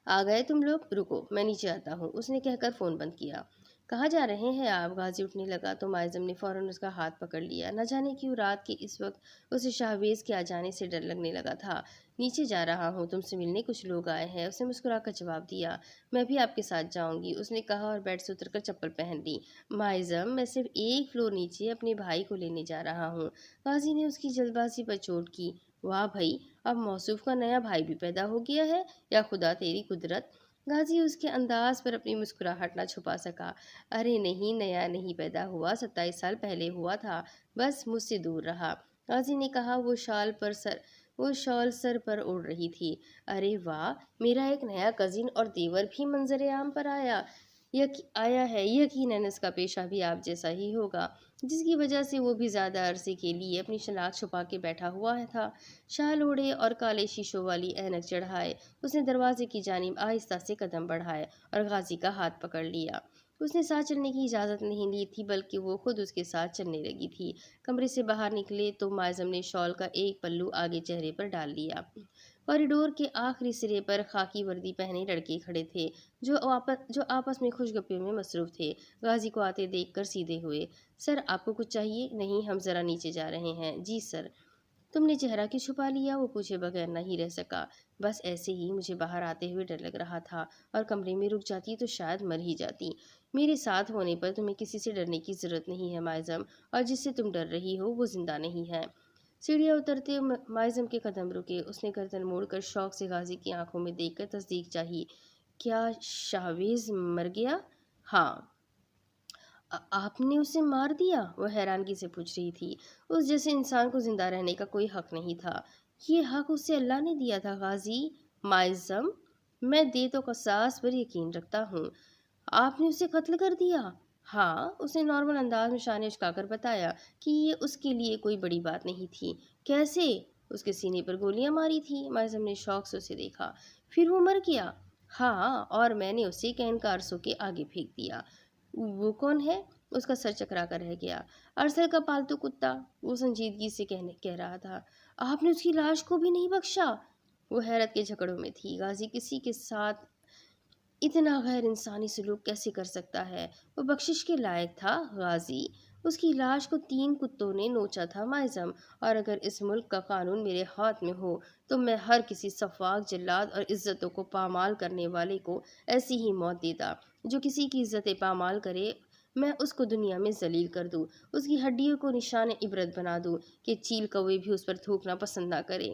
آ گئے تم لوگ، رکو میں نیچے آتا ہوں، اس نے کہہ کر فون بند کیا۔ کہاں جا رہے ہیں آپ؟ غازی اٹھنے لگا تو معظم نے فوراً اس کا ہاتھ پکڑ لیا۔ نہ جانے کیوں رات کے اس وقت اسے شاہویز کے آ جانے سے ڈر لگنے لگا تھا۔ نیچے جا رہا ہوں، تم سے ملنے کچھ لوگ آئے ہیں، اس نے مسکرا کر جواب دیا۔ میں بھی آپ کے ساتھ جاؤں گی، اس نے کہا اور بیڈ سے اتر کر چپل پہن لی۔ معظم میں صرف 1 فلور نیچے اپنے بھائی کو لینے جا رہا ہوں۔ غازی نے اس کی جلد بازی پر چوٹ کی۔ واہ بھائی، اب موصوف کا نیا بھائی بھی پیدا ہو گیا ہے، یا خدا تیری قدرت۔ غازی اس کے انداز پر اپنی مسکراہٹ نہ چھپا سکا۔ ارے نہیں، نیا نہیں پیدا ہوا، 27 سال پہلے ہوا تھا، بس مجھ سے دور رہا، غازی نے کہا۔ وہ شال سر پر اوڑھ رہی تھی۔ ارے واہ، میرا ایک نیا کزن اور دیور بھی منظر عام پر آیا ہے، یقیناً اس کا پیشہ بھی آپ جیسا ہی ہوگا، جس کی وجہ سے وہ بھی زیادہ عرصے کے لیے اپنی شناخت چھپا کے بیٹھا ہوا تھا۔ شال اوڑھے اور کالے شیشوں والی اینک چڑھائے اس نے دروازے کی جانب آہستہ سے قدم بڑھائے اور غازی کا ہاتھ پکڑ لیا۔ اس نے ساتھ چلنے کی اجازت نہیں لی تھی، بلکہ وہ خود اس کے ساتھ چلنے لگی تھی۔ کمرے سے باہر نکلے تو معظم نے شال کا ایک پلو آگے چہرے پر ڈال لیا۔ کوریڈور کے آخری سرے پر خاکی وردی پہنے لڑکے کھڑے تھے جو آپس میں خوش گپیوں میں مصروف تھے۔ غازی کو آتے دیکھ کر سیدھے ہوئے۔ سر آپ کو کچھ چاہیے؟ نہیں، ہم ذرا نیچے جا رہے ہیں۔ جی سر۔ تم نے چہرہ کیوں چھپا لیا؟ وہ پوچھے بغیر نہیں رہ سکا۔ بس ایسے ہی، مجھے باہر آتے ہوئے ڈر لگ رہا تھا، اور کمرے میں رک جاتی تو شاید مر ہی جاتی۔ میرے ساتھ ہونے پر تمہیں کسی سے ڈرنے کی ضرورت نہیں ہے معظم، اور جس سے تم ڈر رہی ہو وہ زندہ نہیں ہے۔ سیڑھیاں اترتے معظم کے قدم رکے۔ اس نے گردن موڑ کر شوق سے غازی کی آنکھوں میں دیکھ کر تصدیق چاہی۔ کیا شاہویز مر گیا؟ ہاں۔ آپ نے اسے مار دیا؟ وہ حیرانگی سے پوچھ رہی تھی۔ اس جیسے انسان کو زندہ رہنے کا کوئی حق نہیں تھا۔ یہ حق اسے اللہ نے دیا تھا غازی۔ معظم، میں دیت و قصاص پر یقین رکھتا ہوں۔ آپ نے اسے قتل کر دیا؟ ہاں، اس نے نارمل انداز میں شانے اچکا کر بتایا کہ یہ اس کے لیے کوئی بڑی بات نہیں تھی۔ کیسے؟ اس کے سینے پر گولیاں ماری تھی۔ معظم نے شوق سے اسے دیکھا۔ پھر وہ مر گیا؟ ہاں، اور میں نے اسے کین کارسو کے آگے پھینک دیا۔ وہ کون ہے؟ اس کا سر چکرا کر رہ گیا۔ ارسل کا پالتو کتا، وہ سنجیدگی سے کہہ رہا تھا۔ آپ نے اس کی لاش کو بھی نہیں بخشا؟ وہ حیرت کے جھگڑوں میں تھی۔ غازی کسی کے ساتھ اتنا غیر انسانی سلوک کیسے کر سکتا ہے؟ وہ بخشش کے لائق تھا غازی، اس کی لاش کو 3 کتوں نے نوچا تھا معظم، اور اگر اس ملک کا قانون میرے ہاتھ میں ہو تو میں ہر کسی سفاک، جلاد اور عزتوں کو پامال کرنے والے کو ایسی ہی موت دیتا۔ جو کسی کی عزتیں پامال کرے میں اس کو دنیا میں ذلیل کر دوں، اس کی ہڈیوں کو نشان عبرت بنا دوں کہ چیل کوے بھی اس پر تھوکنا پسند نہ کرے۔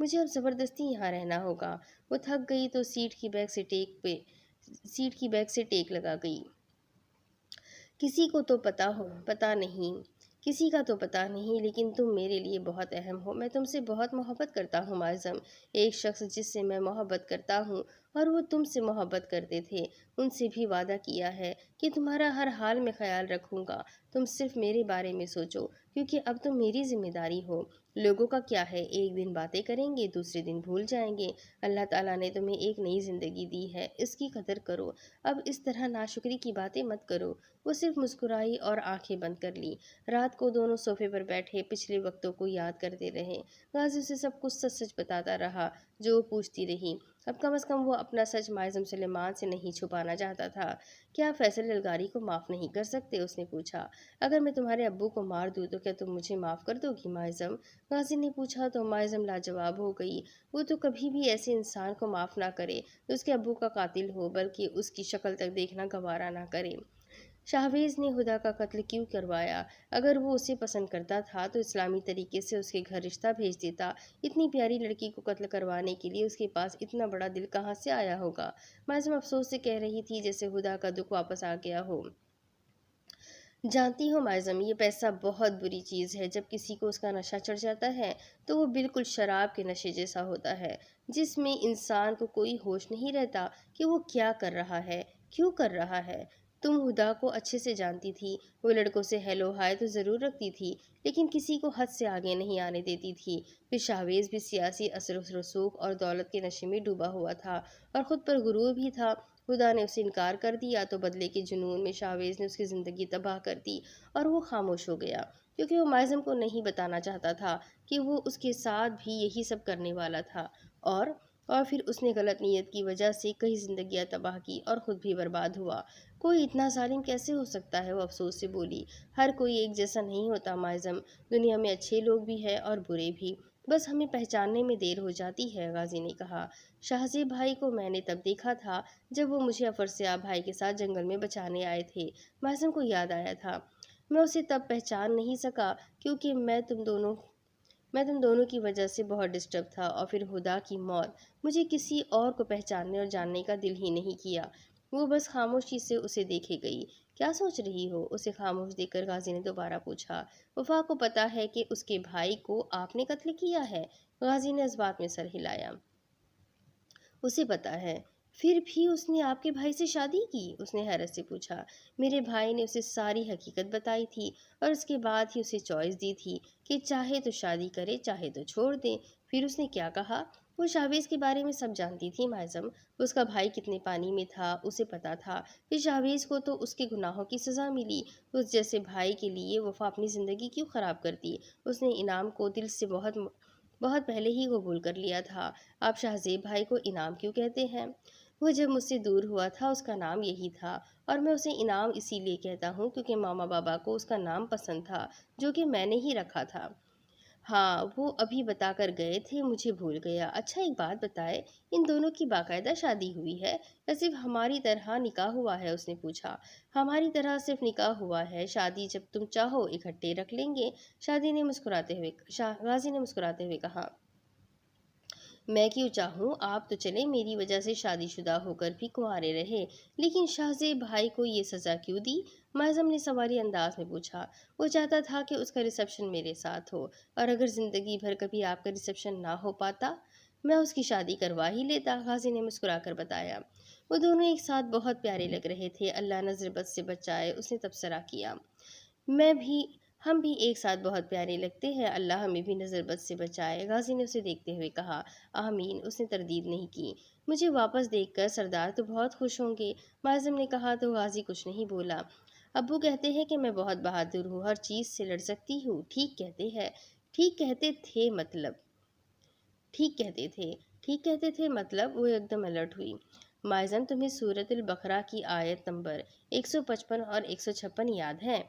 مجھے اب زبردستی یہاں رہنا ہوگا۔ وہ تھک گئی تو سیٹ کی بیگ سے ٹیک لگا گئی۔ کسی کو تو پتہ نہیں لیکن تم میرے لیے بہت اہم ہو۔ میں تم سے بہت محبت کرتا ہوں معظم۔ ایک شخص جس سے میں محبت کرتا ہوں اور وہ تم سے محبت کرتے تھے، ان سے بھی وعدہ کیا ہے کہ تمہارا ہر حال میں خیال رکھوں گا۔ تم صرف میرے بارے میں سوچو کیونکہ اب تم میری ذمہ داری ہو۔ لوگوں کا کیا ہے، ایک دن باتیں کریں گے، دوسرے دن بھول جائیں گے۔ اللہ تعالیٰ نے تمہیں ایک نئی زندگی دی ہے، اس کی قدر کرو۔ اب اس طرح ناشکری کی باتیں مت کرو۔ وہ صرف مسکرائی اور آنکھیں بند کر لی۔ رات کو دونوں صوفے پر بیٹھے پچھلے وقتوں کو یاد کرتے رہے۔ غازی اسے سب کچھ سچ سچ بتاتا رہا جو وہ پوچھتی رہی۔ اب کم از کم وہ اپنا سچ معظم سلیمان سے نہیں چھپانا چاہتا تھا۔ کیا آپ فیصل الغاری کو معاف نہیں کر سکتے؟ اس نے پوچھا۔ اگر میں تمہارے ابو کو مار دوں تو کیا تم مجھے معاف کر دو گی معظم؟ غازی نے پوچھا تو معظم لاجواب ہو گئی۔ وہ تو کبھی بھی ایسے انسان کو معاف نہ کرے جو اس کے ابو کا قاتل ہو، بلکہ اس کی شکل تک دیکھنا گوارا نہ کرے۔ شاہویز نے ہدا کا قتل کیوں کروایا؟ اگر وہ اسے پسند کرتا تھا تو اسلامی طریقے سے اس کے گھر رشتہ بھیج دیتا۔ اتنی پیاری لڑکی کو قتل کروانے کے لیے اس کے پاس اتنا بڑا دل کہاں سے آیا ہوگا؟ معظم افسوس سے کہہ رہی تھی جیسے ہدا کا دکھ واپس آ گیا ہو۔ جانتی ہو معظم، یہ پیسہ بہت بری چیز ہے۔ جب کسی کو اس کا نشہ چڑھ جاتا ہے تو وہ بالکل شراب کے نشے جیسا ہوتا ہے، جس میں انسان کو کوئی ہوش نہیں رہتا کہ وہ کیا کر رہا ہے، کیوں کر رہا ہے۔ تم ہدا کو اچھے سے جانتی تھی۔ وہ لڑکوں سے ہیلو ہائے تو ضرور رکھتی تھی، لیکن کسی کو حد سے آگے نہیں آنے دیتی تھی۔ پھر شاہویز بھی سیاسی اثر و رسوخ اور دولت کے نشے میں ڈوبا ہوا تھا اور خود پر غرور بھی تھا۔ ہدا نے اسے انکار کر دیا تو بدلے کے جنون میں شاہویز نے اس کی زندگی تباہ کر دی اور وہ خاموش ہو گیا، کیونکہ وہ معظم کو نہیں بتانا چاہتا تھا کہ وہ اس کے ساتھ بھی یہی سب کرنے والا تھا۔ اور پھر اس نے غلط نیت کی وجہ سے کئی زندگیاں تباہ کی اور خود بھی برباد ہوا۔ کوئی اتنا ظالم کیسے ہو سکتا ہے؟ وہ افسوس سے بولی۔ ہر کوئی ایک جیسا نہیں ہوتا معظم، دنیا میں اچھے لوگ بھی ہیں اور برے بھی، بس ہمیں پہچاننے میں دیر ہو جاتی ہے، غازی نے کہا۔ شاہزیب بھائی کو میں نے تب دیکھا تھا جب وہ مجھے افرسیاب بھائی کے ساتھ جنگل میں بچانے آئے تھے۔ معظم کو یاد آیا تھا، میں اسے تب پہچان نہیں سکا کیونکہ میں تم دونوں کی وجہ سے بہت ڈسٹرب تھا، اور پھر ہدا کی موت، مجھے کسی اور کو پہچاننے اور جاننے کا دل ہی نہیں کیا۔ وہ بس خاموشی سے اسے دیکھے گئی۔ کیا سوچ رہی ہو؟ اسے خاموش دیکھ کر غازی نے دوبارہ پوچھا۔ وفا کو پتا ہے کہ اس کے بھائی کو آپ نے قتل کیا ہے؟ غازی نے اس بات میں سر ہلایا۔ اسے پتا ہے؟ پھر بھی اس نے آپ کے بھائی سے شادی کی؟ اس نے حیرت سے پوچھا۔ میرے بھائی نے اسے ساری حقیقت بتائی تھی اور اس کے بعد ہی اسے چوائس دی تھی کہ چاہے تو شادی کرے، چاہے تو چھوڑ دے۔ پھر اس نے کیا کہا؟ وہ شاہویز کے بارے میں سب جانتی تھی معظم، اس کا بھائی کتنے پانی میں تھا اسے پتا تھا۔ پھر شاہویز کو تو اس کے گناہوں کی سزا ملی۔ اس جیسے بھائی کے لیے وفا اپنی زندگی کیوں خراب کرتی؟ اس نے انعام کو دل سے بہت پہلے ہی قبول کر لیا تھا۔ آپ شاہزیب بھائی کو انعام کیوں کہتے ہیں؟ وہ جب مجھ سے دور ہوا تھا اس کا نام یہی تھا، اور میں اسے انعام اسی لیے کہتا ہوں کیونکہ ماما بابا کو اس کا نام پسند تھا جو کہ میں نے ہی رکھا تھا۔ ہاں، وہ ابھی بتا کر گئے تھے، مجھے بھول گیا۔ اچھا ایک بات بتائے، ان دونوں کی باقاعدہ شادی ہوئی ہے یا صرف ہماری طرح نکاح ہوا ہے؟ اس نے پوچھا۔ ہماری طرح صرف نکاح ہوا ہے، شادی جب تم چاہو اکٹھے رکھ لیں گے، غازی نے مسکراتے ہوئے کہا۔ میں کیوں چاہوں؟ آپ تو چلیں میری وجہ سے شادی شدہ ہو کر بھی کنوارے رہے، لیکن شاہزیب بھائی کو یہ سزا کیوں دی؟ معظم نے سوالیہ انداز میں پوچھا۔ وہ چاہتا تھا کہ اس کا ریسیپشن میرے ساتھ ہو، اور اگر زندگی بھر کبھی آپ کا ریسیپشن نہ ہو پاتا میں اس کی شادی کروا ہی لیتا، غازی نے مسکرا کر بتایا۔ وہ دونوں ایک ساتھ بہت پیارے لگ رہے تھے، اللہ نظر بد سے بچائے، اس نے تبصرہ کیا۔ ہم بھی ایک ساتھ بہت پیارے لگتے ہیں، اللہ ہمیں بھی نظر بد سے بچائے، غازی نے اسے دیکھتے ہوئے کہا۔ آمین، اس نے تردید نہیں کی۔ مجھے واپس دیکھ کر سردار تو بہت خوش ہوں گے، معظم نے کہا تو غازی کچھ نہیں بولا۔ ابو کہتے ہیں کہ میں بہت بہادر ہوں، ہر چیز سے لڑ سکتی ہوں۔ ٹھیک کہتے تھے مطلب؟ وہ ایک دم الرٹ ہوئی۔ معظم تمہیں سورۃ البقرہ کی آیت نمبر 155 اور 156 یاد ہے؟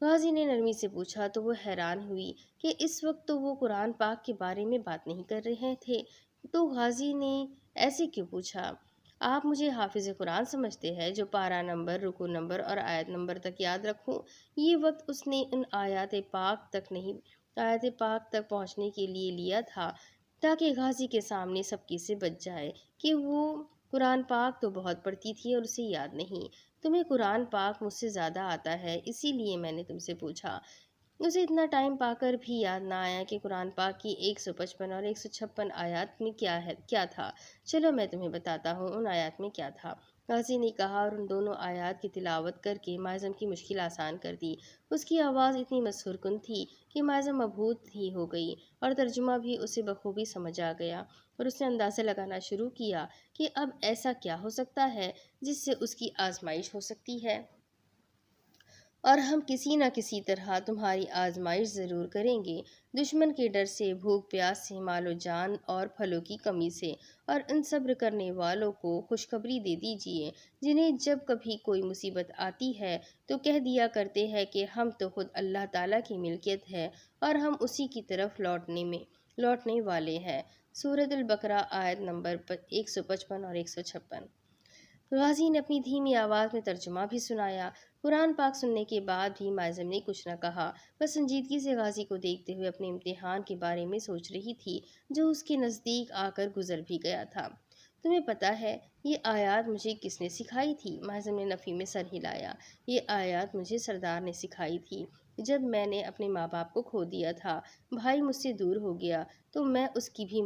غازی نے نرمی سے پوچھا تو وہ حیران ہوئی کہ اس وقت تو وہ قرآن پاک کے بارے میں بات نہیں کر رہے تھے، تو غازی نے ایسے کیوں پوچھا؟ آپ مجھے حافظ قرآن سمجھتے ہیں جو پارہ نمبر، رکوع نمبر اور آیت نمبر تک یاد رکھوں؟ یہ وقت اس نے ان آیات پاک تک پہنچنے کے لیے لیا تھا تاکہ غازی کے سامنے سب کی سے بچ جائے کہ وہ قرآن پاک تو بہت پڑھتی تھی اور اسے یاد نہیں۔ تمہیں قرآن پاک مجھ سے زیادہ آتا ہے، اسی لیے میں نے تم سے پوچھا۔ اسے اتنا ٹائم پا کر بھی یاد نہ آیا کہ قرآن پاک کی 155 اور 156 آیات میں کیا تھا۔ چلو میں تمہیں بتاتا ہوں ان آیات میں کیا تھا، غازی نے کہا، اور ان دونوں آیات کی تلاوت کر کے ماظم کی مشکل آسان کر دی۔ اس کی آواز اتنی مسحور کن تھی کہ ماظم مبہوت ہی ہو گئی، اور ترجمہ بھی اسے بخوبی سمجھ آ گیا، اور اس نے اندازہ لگانا شروع کیا کہ اب ایسا کیا ہو سکتا ہے جس سے اس کی آزمائش ہو سکتی ہے، اور ہم کسی نہ کسی طرح تمہاری آزمائش ضرور کریں گے، دشمن کے ڈر سے، بھوک پیاس سے، مال و جان اور پھلوں کی کمی سے۔ اور ان صبر کرنے والوں کو خوشخبری دے دیجیے جنہیں جب کبھی کوئی مصیبت آتی ہے تو کہہ دیا کرتے ہیں کہ ہم تو خود اللہ تعالیٰ کی ملکیت ہے اور ہم اسی کی طرف لوٹنے والے ہیں۔ سورۃ البقرہ آیت نمبر 155 اور 156۔ غازی نے اپنی دھیمی آواز میں ترجمہ بھی سنایا۔ قرآن پاک سننے کے بعد بھی ماظم نے کچھ نہ کہا، بس سنجیدگی سے غازی کو دیکھتے ہوئے اپنے امتحان کے بارے میں سوچ رہی تھی جو اس کے نزدیک آ کر گزر بھی گیا تھا۔ تمہیں پتہ ہے یہ آیات مجھے کس نے سکھائی تھی؟ ماظم نے نفی میں سر ہلایا۔ یہ آیات مجھے سردار نے سکھائی تھی۔ جب میں نے اپنے ماں باپ کو کھو دیا تھا، بھائی مجھ سے دور ہو گیا تو میں اس کی بھی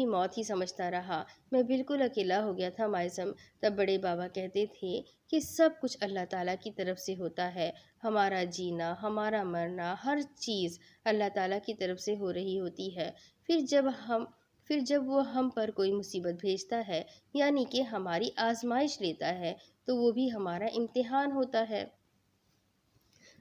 موت ہی سمجھتا رہا۔ میں بالکل اکیلا ہو گیا تھا ماظم۔ تب بڑے بابا کہتے تھے کہ سب کچھ اللہ تعالیٰ کی طرف سے ہوتا ہے، ہمارا جینا، ہمارا مرنا، ہر چیز اللہ تعالیٰ کی طرف سے ہو رہی ہوتی ہے۔ پھر جب وہ ہم پر کوئی مصیبت بھیجتا ہے، یعنی کہ ہماری آزمائش لیتا ہے، تو وہ بھی ہمارا امتحان ہوتا ہے۔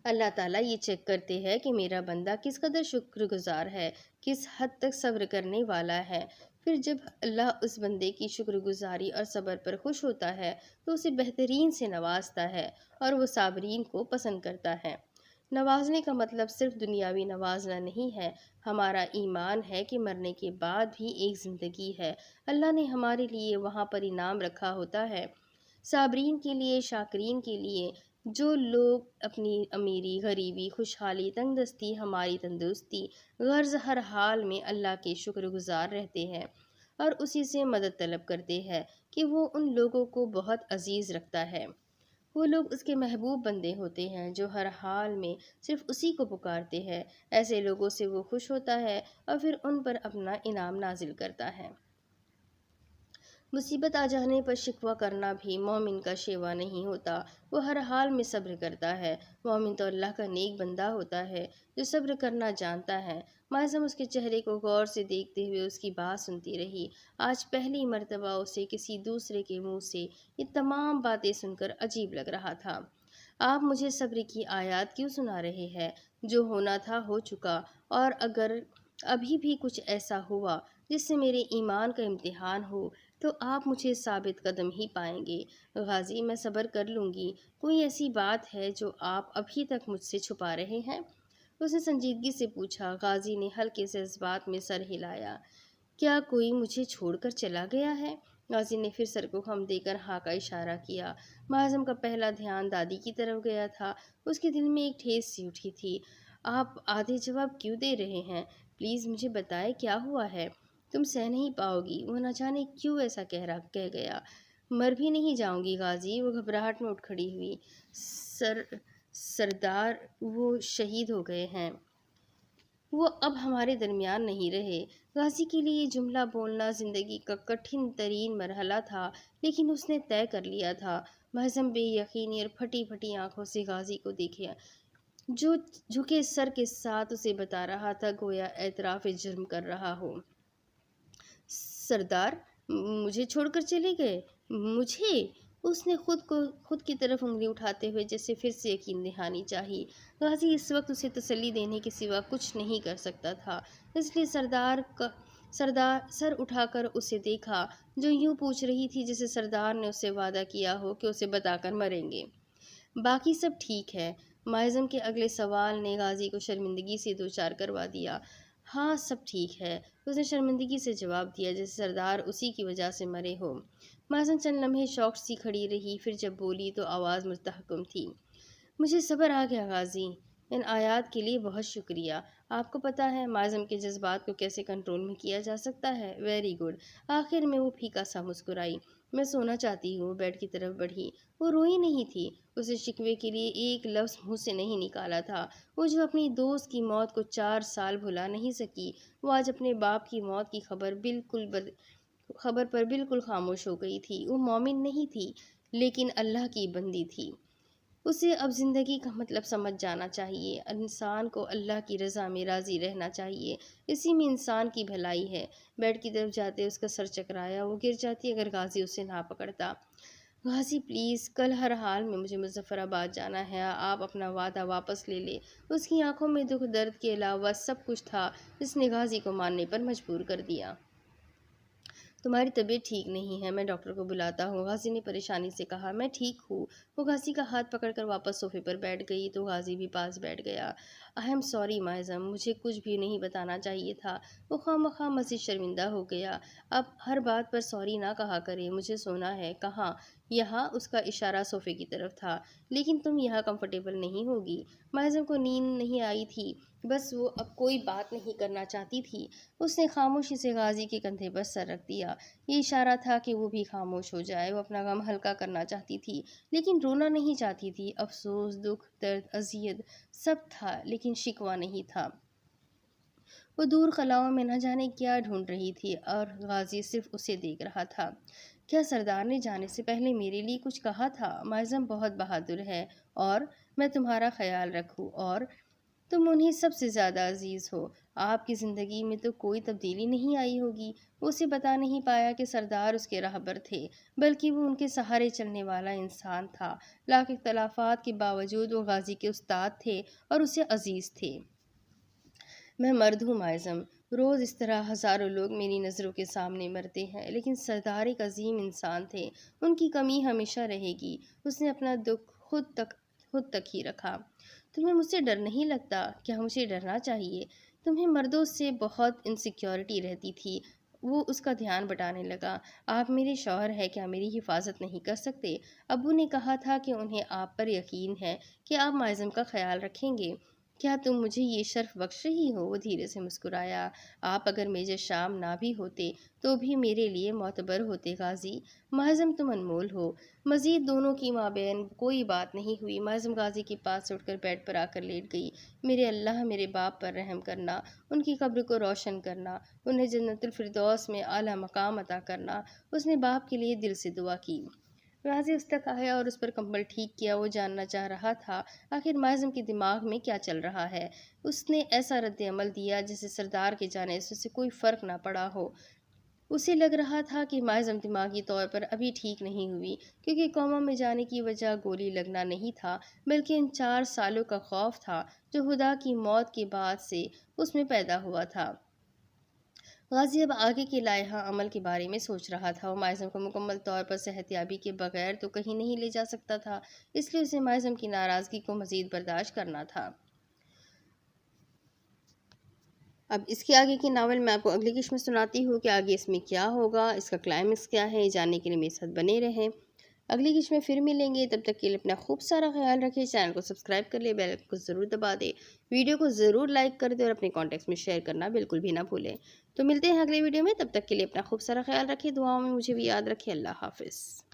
اللہ تعالیٰ یہ چیک کرتے ہیں کہ میرا بندہ کس قدر شکر گزار ہے، کس حد تک صبر کرنے والا ہے۔ پھر جب اللہ اس بندے کی شکر گزاری اور صبر پر خوش ہوتا ہے تو اسے بہترین سے نوازتا ہے، اور وہ صابرین کو پسند کرتا ہے۔ نوازنے کا مطلب صرف دنیاوی نوازنا نہیں ہے۔ ہمارا ایمان ہے کہ مرنے کے بعد بھی ایک زندگی ہے، اللہ نے ہمارے لیے وہاں پر انعام رکھا ہوتا ہے، صابرین کے لیے، شاکرین کے لیے۔ جو لوگ اپنی امیری، غریبی، خوشحالی، تنگ دستی، ہماری تندرستی، غرض ہر حال میں اللہ کے شکر گزار رہتے ہیں اور اسی سے مدد طلب کرتے ہیں کہ وہ ان لوگوں کو بہت عزیز رکھتا ہے، وہ لوگ اس کے محبوب بندے ہوتے ہیں جو ہر حال میں صرف اسی کو پکارتے ہیں، ایسے لوگوں سے وہ خوش ہوتا ہے اور پھر ان پر اپنا انعام نازل کرتا ہے۔ مصیبت آ جانے پر شکوہ کرنا بھی مومن کا شیوا نہیں ہوتا، وہ ہر حال میں صبر کرتا ہے۔ مومن تو اللہ کا نیک بندہ ہوتا ہے جو صبر کرنا جانتا ہے۔ ماظم اس کے چہرے کو غور سے دیکھتے ہوئے اس کی بات سنتی رہی۔ آج پہلی مرتبہ اسے کسی دوسرے کے منہ سے یہ تمام باتیں سن کر عجیب لگ رہا تھا۔ آپ مجھے صبر کی آیات کیوں سنا رہے ہیں؟ جو ہونا تھا ہو چکا، اور اگر ابھی بھی کچھ ایسا ہوا جس سے میرے ایمان کا امتحان ہو تو آپ مجھے ثابت قدم ہی پائیں گے۔ غازی، میں صبر کر لوں گی۔ کوئی ایسی بات ہے جو آپ ابھی تک مجھ سے چھپا رہے ہیں؟ اس نے سنجیدگی سے پوچھا۔ غازی نے ہلکے سے جذبات میں سر ہلایا۔ کیا کوئی مجھے چھوڑ کر چلا گیا ہے؟ غازی نے پھر سر کو خم دے کر ہاں کا اشارہ کیا۔ ماظم کا پہلا دھیان دادی کی طرف گیا تھا۔ اس کے دل میں ایک ٹھیس سی اٹھی تھی۔ آپ آدھے جواب کیوں دے رہے ہیں؟ پلیز مجھے بتائیں کیا ہوا ہے؟ تم سہ نہیں پاؤ گی، وہ نہ جانے کیوں ایسا کہہ گیا۔ مر بھی نہیں جاؤں گی غازی، وہ گھبراہٹ میں اٹھ کھڑی ہوئی۔ سردار، وہ شہید ہو گئے ہیں، وہ اب ہمارے درمیان نہیں رہے۔ غازی کے لیے یہ جملہ بولنا زندگی کا کٹھن ترین مرحلہ تھا، لیکن اس نے طے کر لیا تھا۔ ماظم بے یقینی اور پھٹی پھٹی آنکھوں سے غازی کو دیکھے جو جھکے سر کے ساتھ اسے بتا رہا تھا، گویا اعتراف جرم کر رہا ہو۔ سردار، مجھے چھوڑ کر چلے گئے؟ مجھے؟ اس نے خود کی طرف انگلی اٹھاتے ہوئے جیسے پھر سے یقین دہانی چاہی۔ غازی اس وقت اسے تسلی دینے کے سوا کچھ نہیں کر سکتا تھا، اس لیے سر اٹھا کر اسے دیکھا، جو یوں پوچھ رہی تھی جیسے سردار نے اس سے وعدہ کیا ہو کہ اسے بتا کر مریں گے۔ باقی سب ٹھیک ہے؟ ماظم کے اگلے سوال نے غازی کو شرمندگی سے دوچار کروا دیا۔ ہاں سب ٹھیک ہے، اس نے شرمندگی سے جواب دیا، جیسے سردار اسی کی وجہ سے مرے ہو۔ ماظم چند لمحے شوق سی کھڑی رہی، پھر جب بولی تو آواز مستحکم تھی۔ مجھے صبر آ گیا غازی، ان آیات کے لیے بہت شکریہ۔ آپ کو پتہ ہے معظم کے جذبات کو کیسے کنٹرول میں کیا جا سکتا ہے؟ Very good. آخر میں وہ پھیکا سا مسکرائی۔ میں سونا چاہتی ہوں، بیڈ کی طرف بڑھی۔ وہ روئی نہیں تھی، اسے شکوے کے لیے ایک لفظ منہ سے نہیں نکالا تھا۔ وہ جو اپنی دوست کی موت کو 4 سال بھلا نہیں سکی، وہ آج اپنے باپ کی موت کی خبر پر بالکل خاموش ہو گئی تھی۔ وہ مومن نہیں تھی، لیکن اللہ کی بندی تھی۔ اسے اب زندگی کا مطلب سمجھ جانا چاہیے۔ انسان کو اللہ کی رضا میں راضی رہنا چاہیے، اسی میں انسان کی بھلائی ہے۔ بیڈ کی طرف جاتے اس کا سر چکرایا، وہ گر جاتی اگر غازی اسے نہ پکڑتا۔ غازی پلیز، کل ہر حال میں مجھے مظفر آباد جانا ہے، آپ اپنا وعدہ واپس لے لیں۔ اس کی آنکھوں میں دکھ درد کے علاوہ سب کچھ تھا جس نے غازی کو ماننے پر مجبور کر دیا۔ تمہاری طبیعت ٹھیک نہیں ہے، میں ڈاکٹر کو بلاتا ہوں، غازی نے پریشانی سے کہا۔ میں ٹھیک ہوں۔ وہ غازی کا ہاتھ پکڑ کر واپس صوفے پر بیٹھ گئی تو غازی بھی پاس بیٹھ گیا۔ آئی ایم سوری معظم، مجھے کچھ بھی نہیں بتانا چاہیے تھا۔ وہ خواہ مزید شرمندہ ہو گیا۔ اب ہر بات پر سوری نہ کہا کرے، مجھے سونا ہے۔ کہاں؟ یہاں، اس کا اشارہ صوفے کی طرف تھا۔ لیکن تم یہاں کمفرٹیبل نہیں ہوگی۔ معظم کو نیند نہیں آئی تھی، بس وہ اب کوئی بات نہیں کرنا چاہتی تھی۔ اس نے خاموشی سے غازی کے کندھے پر سر رکھ دیا۔ یہ اشارہ تھا کہ وہ بھی خاموش ہو جائے۔ وہ اپنا غم ہلکا کرنا چاہتی تھی، لیکن رونا نہیں چاہتی تھی۔ افسوس، دکھ، درد، اذیت سب تھا، لیکن شکوہ نہیں تھا۔ وہ دور خلاؤں میں نہ جانے کیا ڈھونڈ رہی تھی اور غازی صرف اسے دیکھ رہا تھا۔ کیا سردار نے جانے سے پہلے میرے لیے کچھ کہا تھا؟ معظم بہت بہادر ہے اور میں تمہارا خیال رکھوں اور تم انہیں سب سے زیادہ عزیز ہو۔ آپ کی زندگی میں تو کوئی تبدیلی نہیں آئی ہوگی۔ وہ اسے بتا نہیں پایا کہ سردار اس کے راہبر تھے، بلکہ وہ ان کے سہارے چلنے والا انسان تھا۔ لاکھ اختلافات کے باوجود وہ غازی کے استاد تھے اور اسے عزیز تھے۔ میں مرد ہوں معظم، روز اس طرح ہزاروں لوگ میری نظروں کے سامنے مرتے ہیں، لیکن سردار ایک عظیم انسان تھے، ان کی کمی ہمیشہ رہے گی۔ اس نے اپنا دکھ خود تک ہی رکھا۔ تمہیں مجھ سے ڈر نہیں لگتا؟ کیا مجھے ڈرنا چاہیے؟ تمہیں مردوں سے بہت انسیکیورٹی رہتی تھی۔ وہ اس کا دھیان بٹانے لگا۔ آپ میرے شوہر ہیں، کیا میری حفاظت نہیں کر سکتے؟ ابو نے کہا تھا کہ انہیں آپ پر یقین ہے کہ آپ معظم کا خیال رکھیں گے۔ کیا تم مجھے یہ شرف بخش رہی ہو؟ وہ دھیرے سے مسکرایا۔ آپ اگر میجر شام نہ بھی ہوتے تو بھی میرے لیے معتبر ہوتے غازی۔ معظم تم انمول ہو۔ مزید دونوں کی مابین کوئی بات نہیں ہوئی۔ معظم غازی کے پاس اٹھ کر بیڈ پر آ کر لیٹ گئی۔ میرے اللہ، میرے باپ پر رحم کرنا، ان کی قبر کو روشن کرنا، انہیں جنت الفردوس میں اعلیٰ مقام عطا کرنا۔ اس نے باپ کے لیے دل سے دعا کی۔ غازی اس تک آیا اور اس پر کمبل ٹھیک کیا۔ وہ جاننا چاہ رہا تھا آخر معظم کے دماغ میں کیا چل رہا ہے۔ اس نے ایسا رد عمل دیا جیسے سردار کے جانے سے کوئی فرق نہ پڑا ہو۔ اسے لگ رہا تھا کہ معظم دماغی طور پر ابھی ٹھیک نہیں ہوئی، کیونکہ کوما میں جانے کی وجہ گولی لگنا نہیں تھا، بلکہ ان 4 سالوں کا خوف تھا جو خدا کی موت کے بعد سے اس میں پیدا ہوا تھا۔ غازی اب آگے کے لائحہ عمل کے بارے میں سوچ رہا تھا۔ وہ معظم کو مکمل طور پر صحت یابی کے بغیر تو کہیں نہیں لے جا سکتا تھا، اس لیے اسے معظم کی ناراضگی کو مزید برداشت کرنا تھا۔ اب اس کے آگے کی ناول میں آپ کو اگلی قسط میں سناتی ہوں کہ آگے اس میں کیا ہوگا، اس کا کلائمیکس کیا ہے۔ جاننے کے لیے میرے ساتھ بنے رہیں۔ اگلی قسط میں پھر ملیں گے، تب تک کے لیے اپنا خوب سارا خیال رکھیں۔ چینل کو سبسکرائب کر لیں، بیل آئیکن کو ضرور دبا دیں، ویڈیو کو ضرور لائک کر دیں اور اپنے کانٹیکٹس میں شیئر کرنا بالکل بھی نہ بھولیں۔ تو ملتے ہیں اگلے ویڈیو میں، تب تک کے لیے اپنا خوب سارا خیال رکھیں، دعاؤں میں مجھے بھی یاد رکھیں۔ اللہ حافظ۔